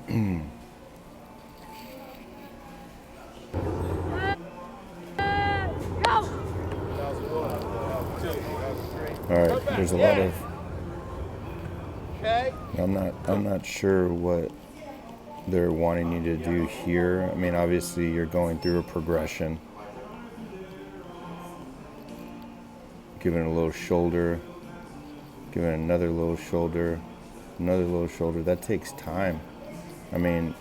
All right, there's a lot of. I'm not sure what they're wanting you to do here. I mean, obviously you're going through a progression. Giving a little shoulder, giving another little shoulder, another little shoulder. That takes time. I mean,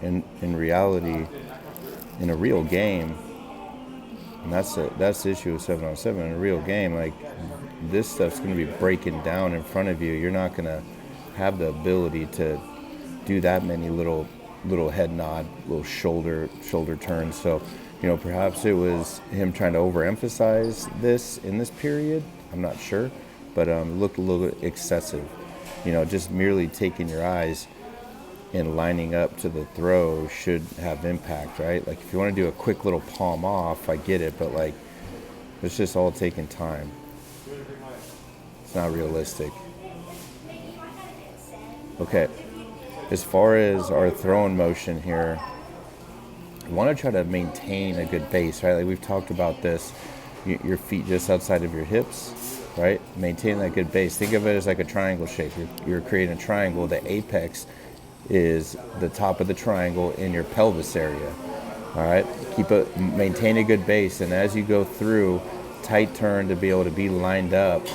in reality, in a real game, and that's the issue with 7-on-7. In a real game, like this stuff's going to be breaking down in front of you. You're not going to have the ability to do that many little head nod, little shoulder turns. So, perhaps it was him trying to overemphasize this in this period. I'm not sure, but it looked a little bit excessive. Just merely taking your eyes and lining up to the throw should have impact, right? Like if you want to do a quick little palm off, I get it, but like it's just all taking time. It's not realistic. Okay, as far as our throwing motion here, you want to try to maintain a good base, right? Like we've talked about this, your feet just outside of your hips, right? Maintain that good base. Think of it as like a triangle shape. You're creating a triangle. The apex is the top of the triangle in your pelvis area. All right, maintain a good base, and as you go through, tight turn to be able to be lined up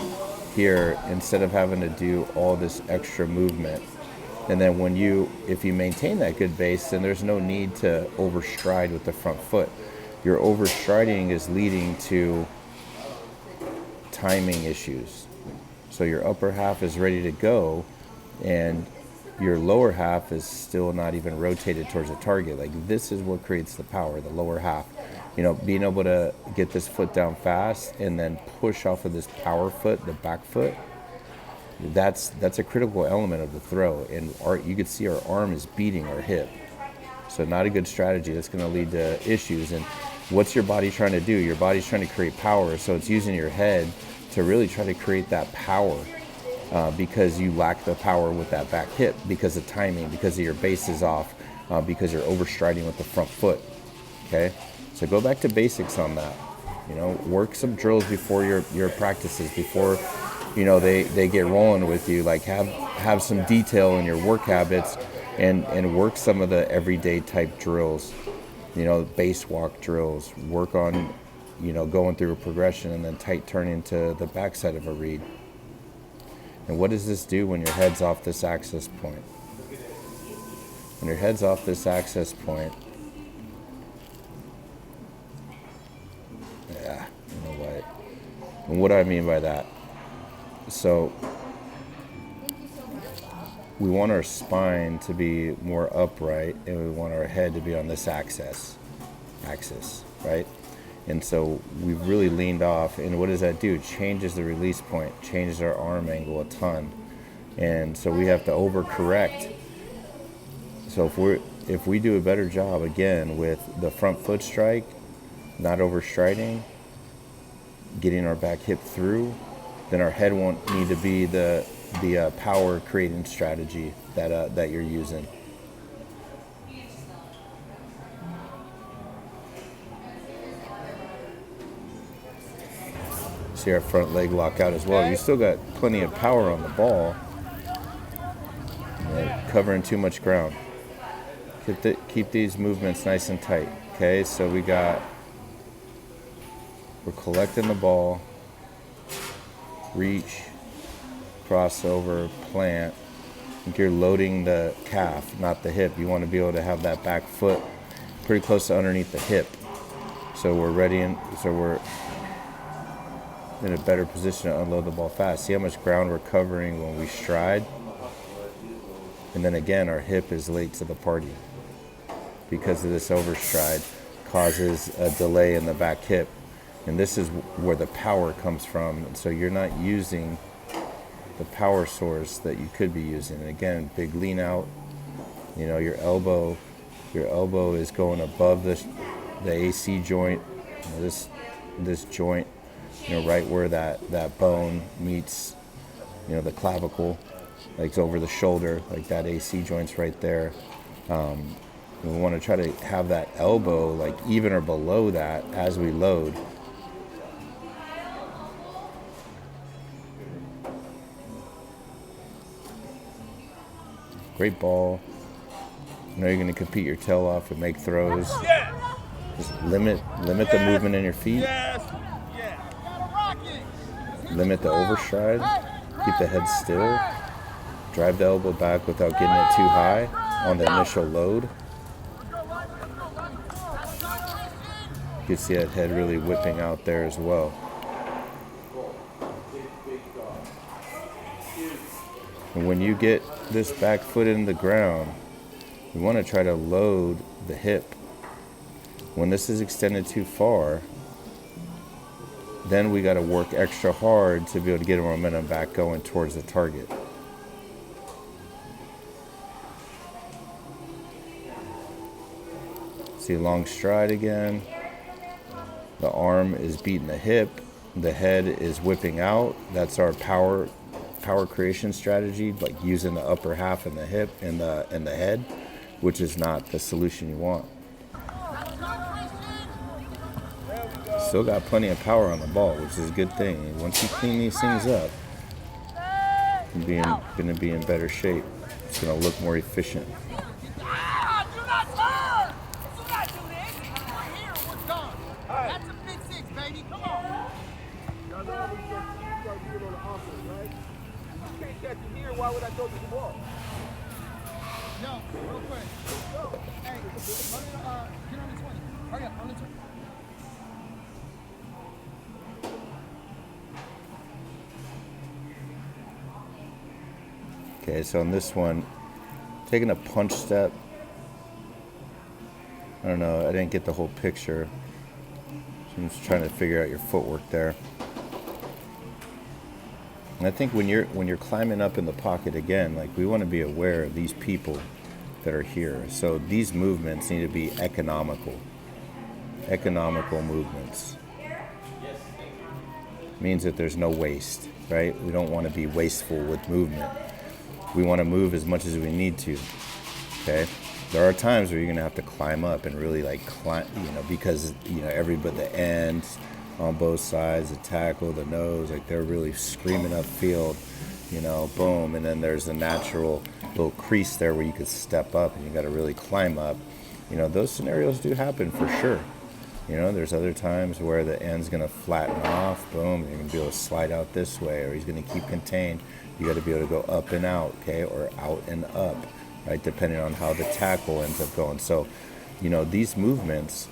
here instead of having to do all this extra movement. And then if you maintain that good base, then there's no need to overstride with the front foot. Your overstriding is leading to timing issues. So your upper half is ready to go, and your lower half is still not even rotated towards the target. Like this is what creates the power, the lower half. Being able to get this foot down fast and then push off of this power foot, the back foot, that's a critical element of the throw. And you could see our arm is beating our hip. So not a good strategy. That's going to lead to issues. And what's your body trying to do? Your body's trying to create power. So it's using your head to really try to create that power. Because you lack the power with that back hip, because of timing, because of your base is off, because you're overstriding with the front foot. Okay, so go back to basics on that. Work some drills before your practices, before they get rolling with you. Like have some detail in your work habits, and work some of the everyday type drills. Base walk drills. Work on going through a progression and then tight turning to the backside of a read. And what does this do when your head's off this access point? When your head's off this access point, what? And what do I mean by that? So we want our spine to be more upright, and we want our head to be on this axis, right? And so we've really leaned off, and what does that do? It changes the release point, changes our arm angle a ton. And so we have to overcorrect. So if we do a better job, again, with the front foot strike, not overstriding, getting our back hip through, then our head won't need to be the power creating strategy that you're using. See our front leg lock out as well. You still got plenty of power on the ball. Covering too much ground. Keep these movements nice and tight. Okay, so we're collecting the ball, reach, crossover, plant. You're loading the calf, not the hip. You want to be able to have that back foot pretty close to underneath the hip. So we're ready, so we're in a better position to unload the ball fast. See how much ground we're covering when we stride? And then again, our hip is late to the party because of this overstride causes a delay in the back hip. And this is where the power comes from. And so you're not using the power source that you could be using. And again, big lean out. Your elbow is going above the AC joint. This joint, right where that bone meets, the clavicle, like over the shoulder, like that AC joint's right there. We want to try to have that elbow like even or below that as we load. Great ball. I know you're going to compete your tail off and make throws. Just limit the movement in your feet. Limit the overstride. Keep the head still. Drive the elbow back without getting it too high on the initial load. You can see that head really whipping out there as well. And when you get this back foot in the ground, you want to try to load the hip. When this is extended too far, then we got to work extra hard to be able to get our momentum back going towards the target. See, long stride again. The arm is beating the hip. The head is whipping out. That's our power creation strategy, like using the upper half and the hip and the head, which is not the solution you want. Still got plenty of power on the ball, which is a good thing. Once you clean these things up, you're going to be in better shape. It's going to look more efficient. Why would I go to the ball? No, real quick. Hey, get on the 20. Hurry up, on the 20. Okay, so on this one, taking a punch step. I don't know, I didn't get the whole picture. So I'm just trying to figure out your footwork there. And I think when you're climbing up in the pocket again, like we want to be aware of these people that are here. So these movements need to be economical. Economical movements. Means that there's no waste, right? We don't want to be wasteful with movement. We want to move as much as we need to. Okay? There are times where you're gonna have to climb up and really like climb, because everybody, the ends on both sides, the tackle, the nose, like they're really screaming upfield, boom, and then there's a natural little crease there where you could step up and you got to really climb up. Those scenarios do happen for sure. There's other times where the end's going to flatten off, boom, you're going to be able to slide out this way, or he's going to keep contained. You got to be able to go up and out, okay, or out and up, right, depending on how the tackle ends up going. So, these movements,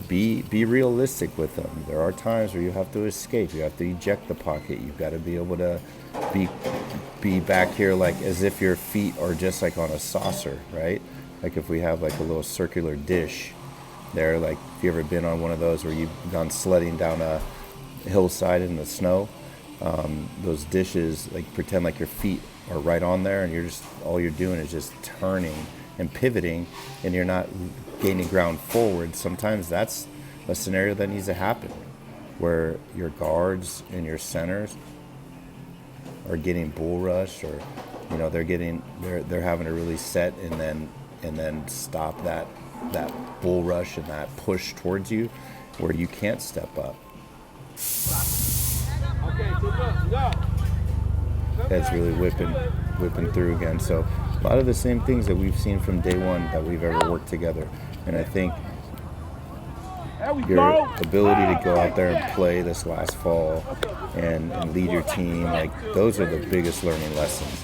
be realistic with them. There are times where you have to escape. You have to eject the pocket. You've got to be able to be back here like as if your feet are just like on a saucer, right? Like if we have like a little circular dish there, like if you ever been on one of those where you've gone sledding down a hillside in the snow, those dishes, like pretend like your feet are right on there and all you're doing is just turning and pivoting and you're not gaining ground forward. Sometimes that's a scenario that needs to happen where your guards and your centers are getting bull rushed, or they're having to really set and then stop that bull rush and that push towards you where you can't step up. That's really whipping through again. So a lot of the same things that we've seen from day one that we've ever worked together. And I think your ability to go out there and play this last fall and lead your team, like those are the biggest learning lessons.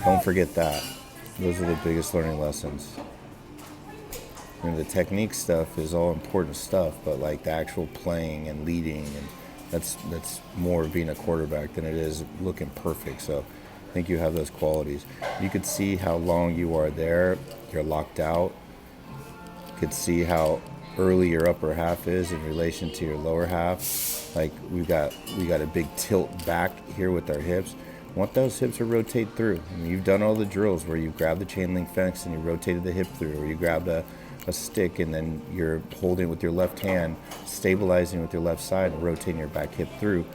Don't forget that. Those are the biggest learning lessons. The technique stuff is all important stuff, but like the actual playing and leading, and that's more being a quarterback than it is looking perfect. So I think you have those qualities. You could see how long you are there. You're locked out. You could see how early your upper half is in relation to your lower half. Like we got a big tilt back here with our hips. I want those hips to rotate through. You've done all the drills where you grab the chain link fence and you rotated the hip through, or you grabbed a stick and then you're holding with your left hand, stabilizing with your left side and rotating your back hip through.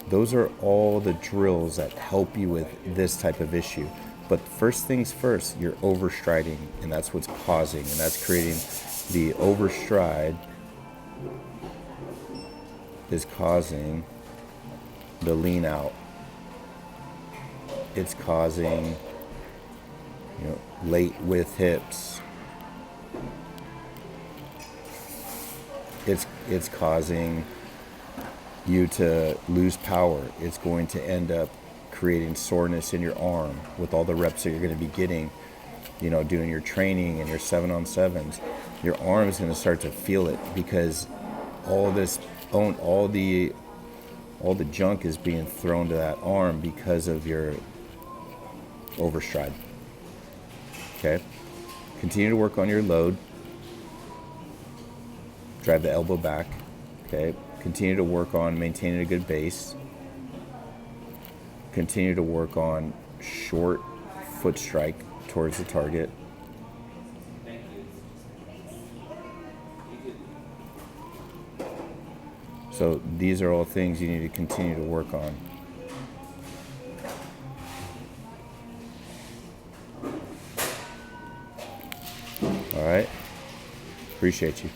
Those are all the drills that help you with this type of issue. But first things first, you're overstriding, and that's what's causing, and that's creating the overstride is causing the lean out. It's causing, late with hips. It's causing you to lose power. It's going to end up creating soreness in your arm with all the reps that you're going to be getting, doing your training and your 7-on-7s. Your arm is going to start to feel it because all the junk is being thrown to that arm because of your overstride. Okay? Continue to work on your load. Drive the elbow back. Okay? Continue to work on maintaining a good base. Continue to work on short foot strike towards the target. So these are all things you need to continue to work on. All right? Appreciate you.